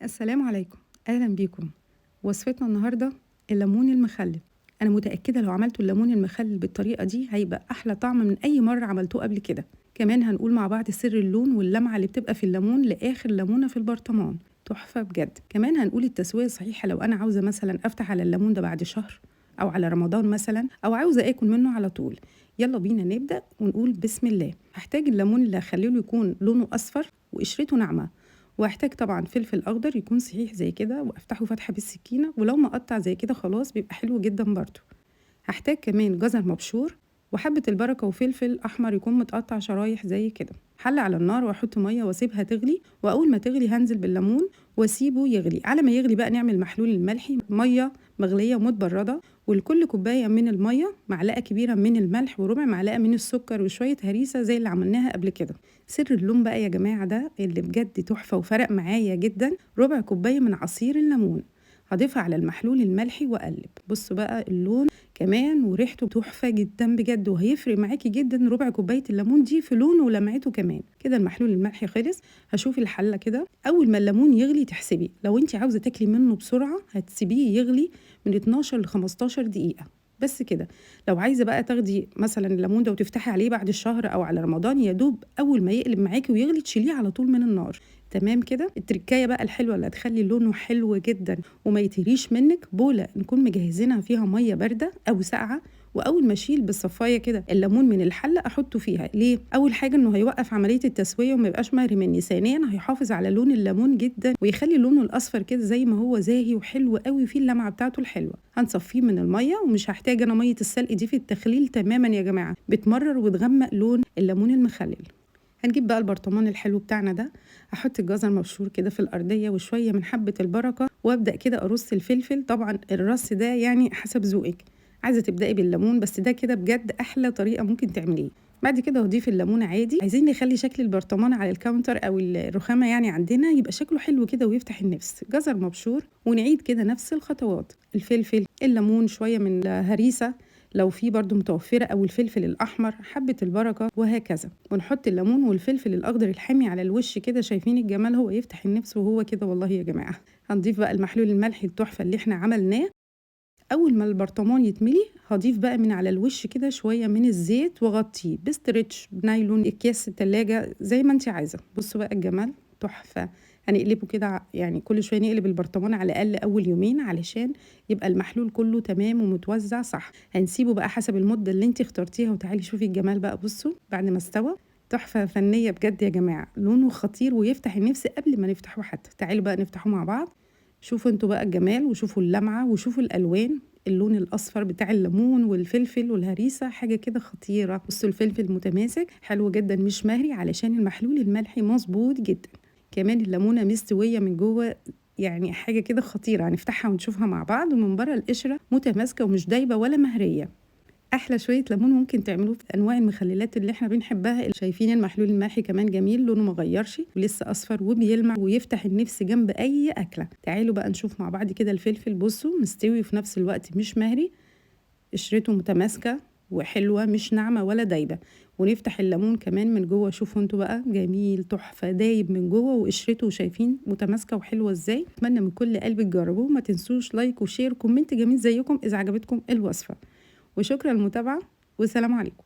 السلام عليكم، أهلا بيكم. وصفتنا النهاردة الليمون المخلل. أنا متأكدة لو عملتوا الليمون المخلل بالطريقة دي هيبقى أحلى طعم من أي مرة عملتوه قبل كده. كمان هنقول مع بعض سر اللون واللمعة اللي بتبقى في الليمون لآخر ليمونة في البرطمان. تحفة بجد. كمان هنقول التسوية الصحيحة لو أنا عاوزة مثلا أفتح على الليمون ده بعد شهر أو على رمضان مثلا أو عاوزة آكل منه على طول. يلا بينا نبدأ ونقول بسم الله. هحتاج الليمون اللي هخليه يكون لونه أصفر وقشرته ناعمة، واحتاج طبعا فلفل اخضر يكون صحيح زي كده وافتحه فتحه بالسكينه، ولو مقطع زي كده خلاص بيبقى حلو جدا برضو. هحتاج كمان جزر مبشور وحبة البركة وفلفل أحمر يكون متقطع شرايح زي كده. حلة على النار وأحط مية وأسيبها تغلي، وأول ما تغلي هنزل بالليمون وأسيبه يغلي. على ما يغلي بقى نعمل محلول الملحي، مية مغلية ومتبردة، ولكل كوباية من المية معلقة كبيرة من الملح وربع معلقة من السكر وشوية هريسة زي اللي عملناها قبل كده. سر اللون بقى يا جماعة ده اللي بجد تحفة وفرق معايا جدا، ربع كوباية من عصير الليمون هضيفها على المحلول الملحي وأقلب. بصوا بقى اللون كمان وريحته تحفة جدا بجد، وهيفرق معاكي جدا ربع كوباية الليمون دي في لونه ولمعته كمان. كده المحلول الملحي خلص. هشوف الحلة كده، أول ما الليمون يغلي تحسبي، لو انت عاوزة تاكلي منه بسرعة هتسيبيه يغلي من 12 ل 15 دقيقة بس كده. لو عايزة بقى تاخدي مثلا الليمون ده وتفتحي عليه بعد الشهر أو على رمضان، يا دوب أول ما يقلب معاكي ويغلي تشيليه على طول من النار. تمام كده. التركايه بقى الحلوه اللي هتخلي لونه حلو جدا وما يتهريش منك، بوله نكون مجهزينها فيها ميه بارده او ساقعه، واول ما اشيل بالصفايه كده الليمون من الحله احطه فيها. ليه؟ اول حاجه انه هيوقف عمليه التسويه وما يبقاش مهري مني، ثانيا هيحافظ على لون الليمون جدا ويخلي لونه الاصفر كده زي ما هو زاهي وحلو قوي فيه اللمعه بتاعته الحلوه. هنصفيه من الميه، ومش هحتاج انا ميه السلق دي في التخليل تماما يا جماعه، بتمرر وتغمق لون الليمون المخلل. هنجيب بقى البرطمان الحلو بتاعنا ده، احط الجزر مبشور كده في الارضيه وشويه من حبه البركه، وابدا كده ارص الفلفل. طبعا الرص ده يعني حسب ذوقك، عايزه تبداي بالليمون بس ده كده بجد احلى طريقه ممكن تعمليه. بعد كده هضيف الليمون عادي. عايزين نخلي شكل البرطمان على الكاونتر او الرخامه يعني عندنا يبقى شكله حلو كده ويفتح النفس. جزر مبشور، ونعيد كده نفس الخطوات، الفلفل، الليمون، شويه من الهريسه لو في برضو متوفرة، أو الفلفل الأحمر، حبة البركة، وهكذا. ونحط الليمون والفلفل الأخضر الحامي على الوش كده. شايفين الجمال؟ هو يفتح النفس وهو كده والله يا جماعة. هنضيف بقى المحلول الملحي التحفة اللي احنا عملناه. أول ما البرطمان يتملي هضيف بقى من على الوش كده شوية من الزيت وغطيه بستريتش بنايلون، أكياس التلاجة زي ما انت عايزة. بصوا بقى الجمال تحفة. هنقلبه كده يعني كل شوية نقلب البرطمان على الأقل أول يومين علشان يبقى المحلول كله تمام ومتوزع صح. هنسيبه بقى حسب المدة اللي انت اخترتيها. وتعالي شوفي الجمال بقى. بصوا بعد ما استوى تحفة فنية بجد يا جماعة، لونه خطير ويفتح النفس قبل ما نفتحه حتى. تعالوا بقى نفتحه مع بعض. شوفوا انتوا بقى الجمال، وشوفوا اللمعة، وشوفوا الألوان، اللون الأصفر بتاع الليمون والفلفل والهريسة حاجة كده خطيرة. بصوا الفلفل متماسك حلو جدا مش مهري علشان المحلول الملحي مظبوط جدا. كمان الليمونة مستوية من جوه، يعني حاجة كده خطيرة. هنفتحها ونشوفها مع بعض. ومن بره القشرة متماسكة ومش دايبة ولا مهرية. احلى شويه ليمون ممكن تعملوه في انواع المخللات اللي احنا بنحبها. شايفين المحلول الملحي كمان جميل، لونه ما غيرش ولسه اصفر وبيلمع ويفتح النفس جنب اي اكله. تعالوا بقى نشوف مع بعض كده. الفلفل بصوا مستوي في نفس الوقت مش مهري، قشرته متماسكه وحلوه مش ناعمه ولا دايبه. ونفتح الليمون كمان من جوه. شوفوا انتوا بقى جميل تحفه، دايب من جوه وقشرته شايفين متماسكه وحلوه ازاي. اتمنى من كل قلبي تجربوه. ما تنسوش لايك وشير كومنت جميل زيكم اذا عجبتكم الوصفه. وشكرا للمتابعة والسلام عليكم.